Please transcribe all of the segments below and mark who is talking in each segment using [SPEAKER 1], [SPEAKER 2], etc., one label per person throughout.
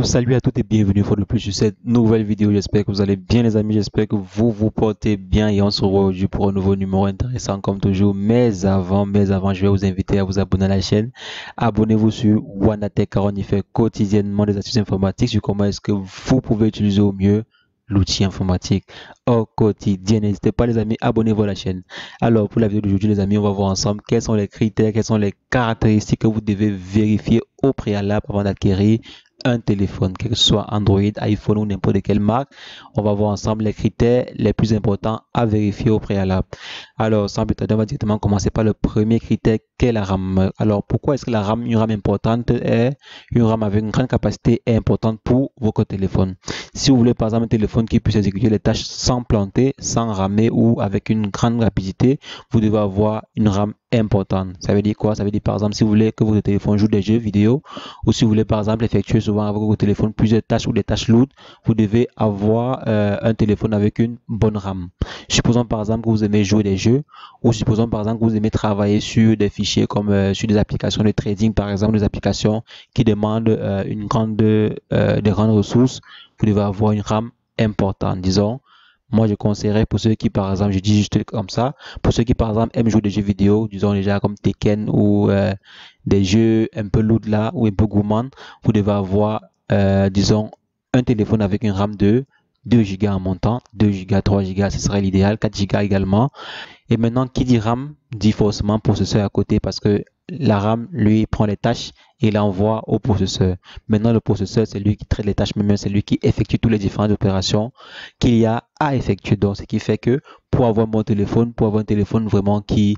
[SPEAKER 1] Salut à toutes et bienvenue une fois de plus sur cette nouvelle vidéo. J'espère que vous allez bien les amis, j'espère que vous vous portez bien et on se revoit aujourd'hui pour un nouveau numéro intéressant comme toujours. Mais avant, je vais vous inviter à vous abonner à la chaîne. Abonnez-vous sur WannaTech car on y fait quotidiennement des astuces informatiques sur comment est-ce que vous pouvez utiliser au mieux l'outil informatique au quotidien. N'hésitez pas les amis, abonnez-vous à la chaîne. Alors pour la vidéo d'aujourd'hui les amis, on va voir ensemble quels sont les critères, quelles sont les caractéristiques que vous devez vérifier au préalable avant d'acquérir un téléphone, que ce soit Android, iPhone ou n'importe quelle marque. On va voir ensemble les critères les plus importants à vérifier au préalable. Alors, sans plus tarder, on va directement commencer par le premier critère qu'est la RAM. Alors, pourquoi est-ce que la RAM, une RAM importante, est une RAM avec une grande capacité est importante pour votre téléphone? Si vous voulez par exemple un téléphone qui puisse exécuter les tâches sans planter, sans ramer ou avec une grande rapidité, vous devez avoir une RAM importante. Ça veut dire quoi? Ça veut dire par exemple si vous voulez que votre téléphone joue des jeux vidéo ou si vous voulez par exemple effectuer souvent avec votre téléphone plusieurs tâches ou des tâches lourdes, vous devez avoir un téléphone avec une bonne RAM. Supposons par exemple que vous aimez jouer des jeux ou supposons par exemple que vous aimez travailler sur des fichiers comme sur des applications de trading par exemple, des applications qui demandent des grandes ressources, vous devez avoir une RAM importante. Disons, moi je conseillerais pour ceux qui par exemple, je dis juste comme ça, pour ceux qui par exemple aiment jouer des jeux vidéo, disons déjà comme Tekken ou des jeux un peu lourds là ou un peu gourmands, vous devez avoir disons un téléphone avec une RAM de 2 Go en montant, 2 Go, 3 Go, ce serait l'idéal, 4 Go également. Et maintenant, qui dit RAM dit forcément processeur à côté parce que la RAM, lui, prend les tâches et l'envoie au processeur. Maintenant, le processeur, c'est lui qui traite les tâches, mais même c'est lui qui effectue toutes les différentes opérations qu'il y a à effectuer. Donc, ce qui fait que pour avoir un bon téléphone, pour avoir un téléphone vraiment qui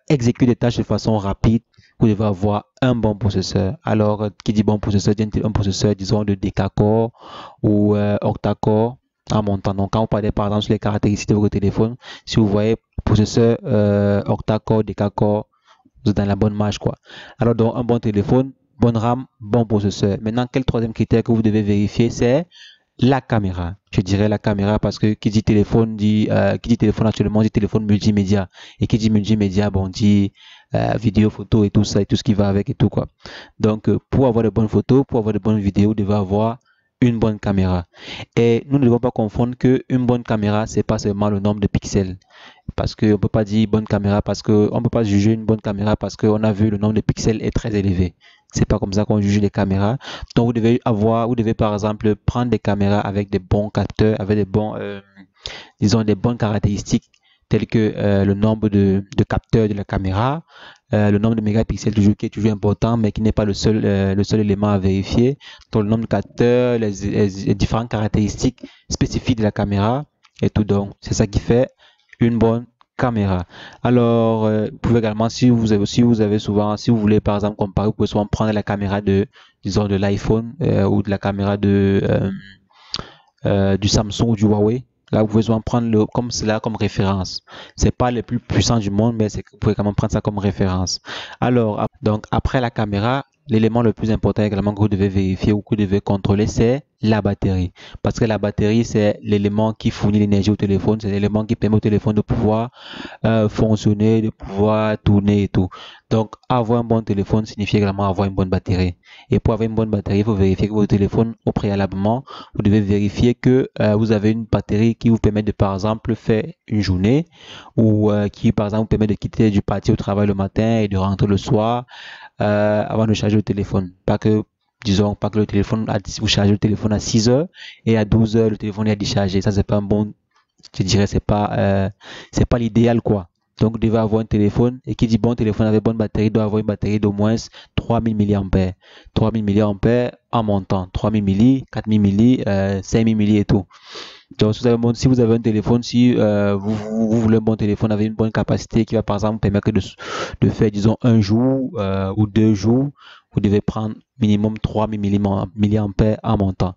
[SPEAKER 1] exécute les tâches de façon rapide, vous devez avoir un bon processeur. Alors, qui dit bon processeur, dit un processeur, disons, de décacore ou octa-core en montant. Donc, quand vous parlez par exemple sur les caractéristiques de votre téléphone, si vous voyez processeur octa-core, décacore, vous êtes dans la bonne marge quoi. Alors donc un bon téléphone, bonne RAM, bon processeur. Maintenant quel troisième critère que vous devez vérifier, c'est la caméra. Je dirais la caméra parce que qui dit téléphone actuellement dit téléphone multimédia et qui dit multimédia bon dit vidéo, photo et tout ça et tout ce qui va avec et tout quoi. Donc pour avoir de bonnes photos, pour avoir de bonnes vidéos, vous devez avoir une bonne caméra. Et nous ne devons pas confondre que une bonne caméra, c'est pas seulement le nombre de pixels. Parce qu'on ne peut pas dire bonne caméra, parce qu'on ne peut pas juger une bonne caméra parce qu'on a vu le nombre de pixels est très élevé. C'est pas comme ça qu'on juge les caméras. Donc vous devez par exemple prendre des caméras avec des bons capteurs, avec des bons, disons des bonnes caractéristiques telles que le nombre de capteurs de la caméra, le nombre de mégapixels toujours, qui est toujours important, mais qui n'est pas le seul élément à vérifier. Donc le nombre de capteurs, les différentes caractéristiques spécifiques de la caméra et tout. Donc c'est ça qui fait une bonne caméra. Alors, vous pouvez également, si vous avez souvent, si vous voulez par exemple comparer, vous pouvez souvent prendre la caméra disons de l'iPhone ou de la caméra du Samsung ou du Huawei. Là, vous pouvez souvent prendre comme cela comme référence. C'est pas le plus puissant du monde, mais vous pouvez quand même prendre ça comme référence. Alors, donc après la caméra, l'élément le plus important également que vous devez vérifier ou que vous devez contrôler, c'est la batterie. Parce que la batterie, c'est l'élément qui fournit l'énergie au téléphone, c'est l'élément qui permet au téléphone de pouvoir fonctionner, de pouvoir tourner et tout. Donc, avoir un bon téléphone signifie également avoir une bonne batterie. Et pour avoir une bonne batterie, il faut vérifier que votre téléphone, au préalablement, vous devez vérifier que vous avez une batterie qui vous permet de, par exemple, faire une journée ou qui, par exemple, vous permet de quitter du parti au travail le matin et de rentrer le soir avant de charger le téléphone. Disons, pas que le téléphone, vous chargez le téléphone à 6 heures et à 12 heures, le téléphone est déchargé. Ça, c'est pas un bon, je dirais, c'est pas l'idéal, quoi. Donc, vous devez avoir un téléphone, et qui dit bon téléphone avec bonne batterie, doit avoir une batterie d'au moins 3000 mAh. 3000 mAh en montant. 3000 mAh, 4000 mAh, 5000 mAh et tout. Donc, si vous avez un téléphone, si vous voulez un bon téléphone avec une bonne capacité qui va par exemple permettre de faire, disons, un jour ou 2 jours, vous devez prendre minimum 3000 mAh en montant.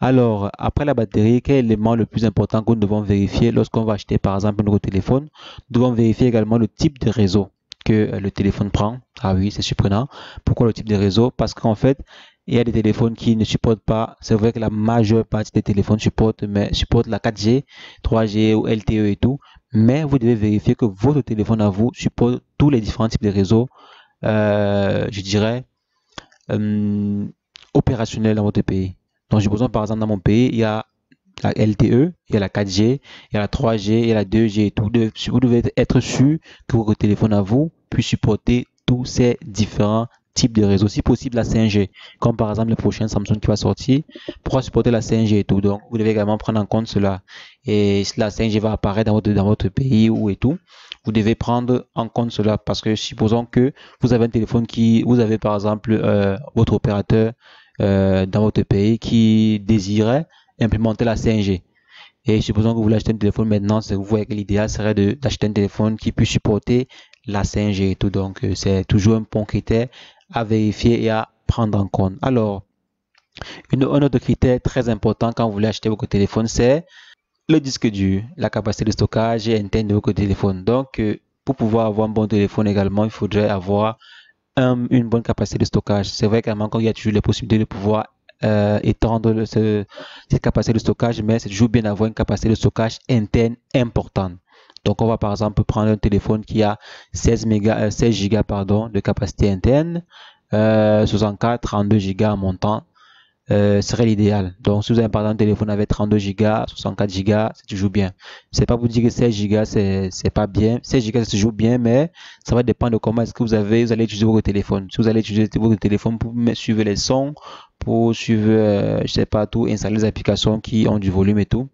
[SPEAKER 1] Alors, après la batterie, quel est l'élément le plus important que nous devons vérifier lorsqu'on va acheter par exemple un nouveau téléphone? Nous devons vérifier également le type de réseau que le téléphone prend. Ah oui, c'est surprenant. Pourquoi le type de réseau? Parce qu'en fait, il y a des téléphones qui ne supportent pas. C'est vrai que la majeure partie des téléphones supportent la 4G, 3G ou LTE et tout. Mais vous devez vérifier que votre téléphone à vous supporte tous les différents types de réseaux, je dirais, opérationnels dans votre pays. Donc, supposons par exemple dans mon pays, il y a la LTE, il y a la 4G, il y a la 3G, il y a la 2G et tout. Vous devez être sûr que votre téléphone à vous puisse supporter tous ces différents types de réseaux. Si possible, la 5G, comme par exemple le prochain Samsung qui va sortir, pourra supporter la 5G et tout. Donc, vous devez également prendre en compte cela. Et si la 5G va apparaître dans votre pays ou et tout, vous devez prendre en compte cela parce que supposons que vous avez un téléphone vous avez par exemple votre opérateur dans votre pays qui désirait implémenter la 5G. Et supposons que vous voulez acheter un téléphone maintenant, vous voyez que l'idéal serait d'acheter un téléphone qui puisse supporter la 5G et tout. Donc, c'est toujours un bon critère à vérifier et à prendre en compte. Alors, un autre critère très important quand vous voulez acheter votre téléphone, c'est le disque dur, la capacité de stockage interne de votre téléphone. Donc, pour pouvoir avoir un bon téléphone également, il faudrait avoir une bonne capacité de stockage. C'est vrai également qu'il y a toujours les possibilités de pouvoir étendre cette capacité de stockage, mais c'est toujours bien d'avoir une capacité de stockage interne importante. Donc, on va par exemple prendre un téléphone qui a 16 Go pardon, de capacité interne, 64, 32 Go en montant. Serait l'idéal. Donc, si vous avez par exemple un téléphone avec 32 Go, 64 Go, c'est toujours bien. C'est pas pour dire que 16 Go, c'est pas bien. 16 Go, c'est toujours bien, mais ça va dépendre de comment est-ce que vous allez utiliser votre téléphone. Si vous allez utiliser votre téléphone pour suivre les sons, pour suivre, je sais pas tout, installer les applications qui ont du volume et tout,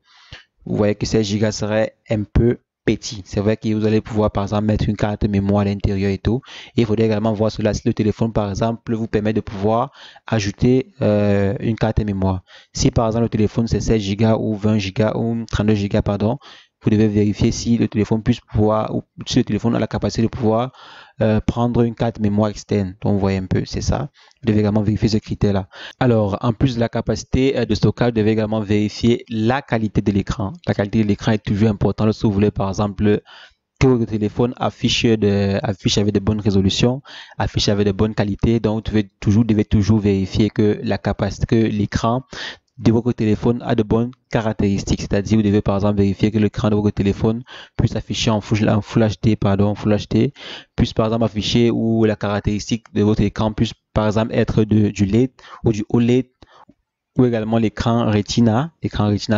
[SPEAKER 1] vous voyez que 16 Go serait un peu petit. C'est vrai que vous allez pouvoir par exemple mettre une carte mémoire à l'intérieur et tout. Et il faudrait également voir cela si le téléphone par exemple vous permet de pouvoir ajouter une carte mémoire. Si par exemple le téléphone c'est 16 Go ou 20 Go ou 32 Go pardon, vous devez vérifier si le téléphone puisse pouvoir ou si le téléphone a la capacité de pouvoir prendre une carte mémoire externe. Donc vous voyez un peu, c'est ça. Vous devez également vérifier ce critère-là. Alors, en plus de la capacité de stockage, vous devez également vérifier la qualité de l'écran. La qualité de l'écran est toujours importante lorsque vous voulez, par exemple, que votre téléphone affiche avec de bonnes résolutions, affiche avec de bonnes qualités. Donc, vous devez toujours vérifier que la capacité, que l'écran de votre téléphone a de bonnes caractéristiques. C'est-à-dire, vous devez par exemple vérifier que l'écran de votre téléphone puisse afficher en Full HD, puisse par exemple afficher ou la caractéristique de votre écran puisse par exemple être du LED ou du OLED ou également l'écran Retina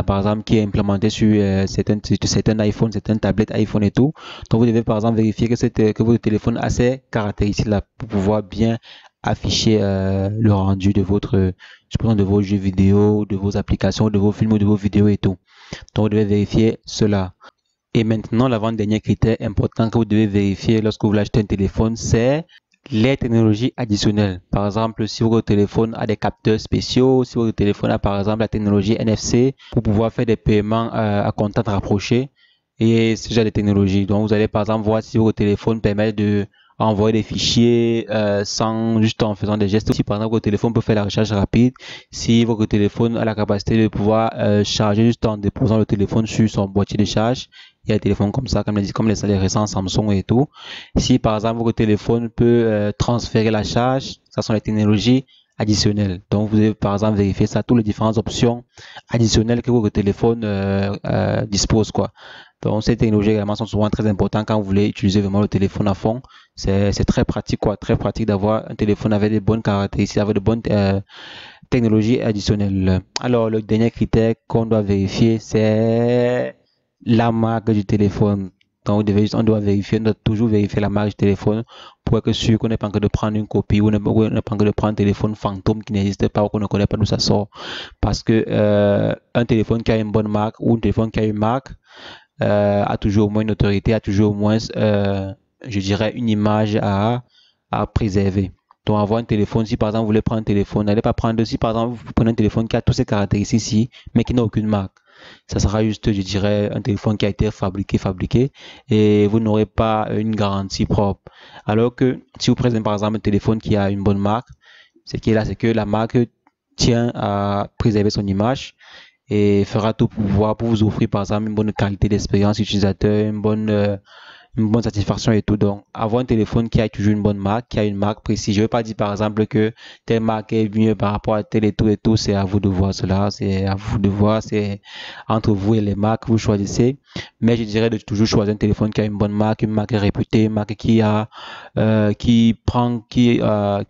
[SPEAKER 1] par exemple qui est implémenté sur certains iPhones, certaines tablettes iPhone et tout. Donc vous devez par exemple vérifier que votre téléphone a ces caractéristiques-là pour pouvoir bien afficher le rendu de de vos jeux vidéo, de vos applications, de vos films ou de vos vidéos et tout. Donc vous devez vérifier cela. Et maintenant, l'avant-dernier critère important que vous devez vérifier lorsque vous voulez acheter un téléphone, c'est les technologies additionnelles. Par exemple, si votre téléphone a des capteurs spéciaux, si votre téléphone a par exemple la technologie NFC pour pouvoir faire des paiements à contact rapproché et ce genre de technologie. Donc, vous allez par exemple voir si votre téléphone permet de envoyer des fichiers juste en faisant des gestes. Si par exemple votre téléphone peut faire la recharge rapide, si votre téléphone a la capacité de pouvoir charger juste en déposant le téléphone sur son boîtier de charge, il y a des téléphones comme ça, comme les récents Samsung et tout. Si par exemple votre téléphone peut transférer la charge, ça sont les technologies additionnelles. Donc vous devez par exemple vérifier ça, toutes les différentes options additionnelles que votre téléphone dispose quoi. Donc ces technologies également sont souvent très importantes quand vous voulez utiliser vraiment le téléphone à fond. C'est très pratique quoi, très pratique d'avoir un téléphone avec de bonnes caractéristiques, avec de bonnes technologies additionnelles. Alors le dernier critère qu'on doit vérifier c'est la marque du téléphone. Donc on doit toujours vérifier la marque du téléphone pour être sûr qu'on n'est pas en train de prendre une copie ou on n'est pas en train de prendre un téléphone fantôme qui n'existe pas ou qu'on ne connaît pas d'où ça sort. Parce que un téléphone qui a une bonne marque ou un téléphone qui a une marque a toujours au moins une autorité, a toujours au moins, je dirais, une image à préserver. Donc, avoir un téléphone, si par exemple vous voulez prendre un téléphone, n'allez pas prendre, si par exemple vous prenez un téléphone qui a toutes ces caractéristiques ici, mais qui n'a aucune marque. Ça sera juste, je dirais, un téléphone qui a été fabriqué, et vous n'aurez pas une garantie propre. Alors que si vous prenez par exemple un téléphone qui a une bonne marque, ce qui est là, c'est que la marque tient à préserver son image et fera tout pour vous offrir par exemple une bonne qualité d'expérience utilisateur, une bonne satisfaction et tout. Donc avoir un téléphone qui a toujours une bonne marque, qui a une marque précise. Je ne veux pas dire par exemple que telle marque est mieux par rapport à telle et tout, c'est à vous de voir cela, c'est à vous de voir, c'est entre vous et les marques, vous choisissez. Mais je dirais de toujours choisir un téléphone qui a une bonne marque, une marque réputée, une marque qui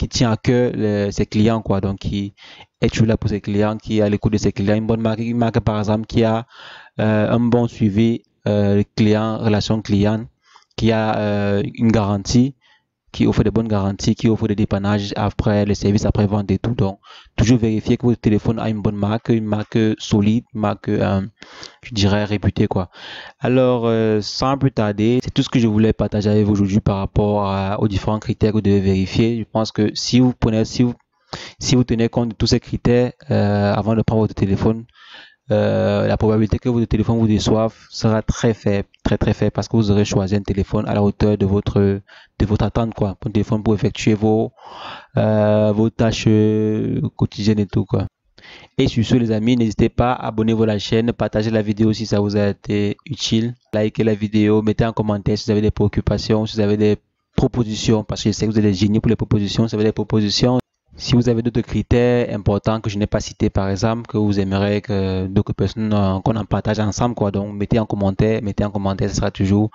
[SPEAKER 1] tient à cœur ses clients quoi, donc qui est toujours là pour ses clients, qui est à l'écoute de ses clients. Une marque par exemple qui a un bon suivi client, relation client, qui a une garantie, qui offre de bonnes garanties, qui offre des dépannages après les services après-vente et tout. Donc, toujours vérifier que votre téléphone a une bonne marque, une marque solide, une marque, je dirais, réputée, quoi. Alors, sans plus tarder, c'est tout ce que je voulais partager avec vous aujourd'hui par rapport aux différents critères que vous devez vérifier. Je pense que si vous tenez compte de tous ces critères avant de prendre votre téléphone, la probabilité que votre téléphone vous déçoive sera très faible, très faible, parce que vous aurez choisi un téléphone à la hauteur de votre attente, quoi. Un téléphone pour effectuer vos tâches quotidiennes et tout, quoi. Et sur ce, les amis, n'hésitez pas à abonner-vous à la chaîne, partagez la vidéo si ça vous a été utile, likez la vidéo, mettez en commentaire si vous avez des préoccupations, si vous avez des propositions, parce que je sais que vous êtes des génies pour les propositions. Si vous avez des propositions, si vous avez d'autres critères importants que je n'ai pas cités, par exemple, que vous aimeriez que d'autres personnes, qu'on en partage ensemble, quoi. Donc, mettez en commentaire, ce sera toujours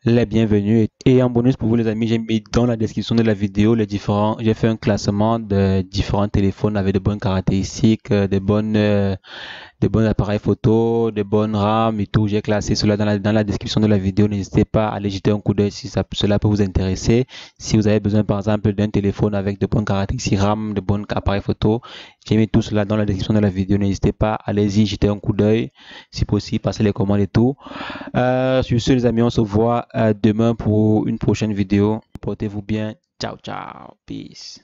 [SPEAKER 1] les bienvenus. Et en bonus pour vous, les amis, j'ai mis dans la description de la vidéo j'ai fait un classement de différents téléphones avec de bonnes caractéristiques, de bons appareils photo, de bonnes RAM et tout. J'ai classé cela dans la description de la vidéo. N'hésitez pas à aller jeter un coup d'œil si cela peut vous intéresser. Si vous avez besoin, par exemple, d'un téléphone avec de bonnes caractéristiques RAM, de bons appareils photo, j'ai mis tout cela dans la description de la vidéo. N'hésitez pas, allez-y, jetez un coup d'œil. Si possible, passez les commandes et tout. Sur ce, les amis, on se voit demain pour une prochaine vidéo. Portez-vous bien. Ciao, ciao. Peace.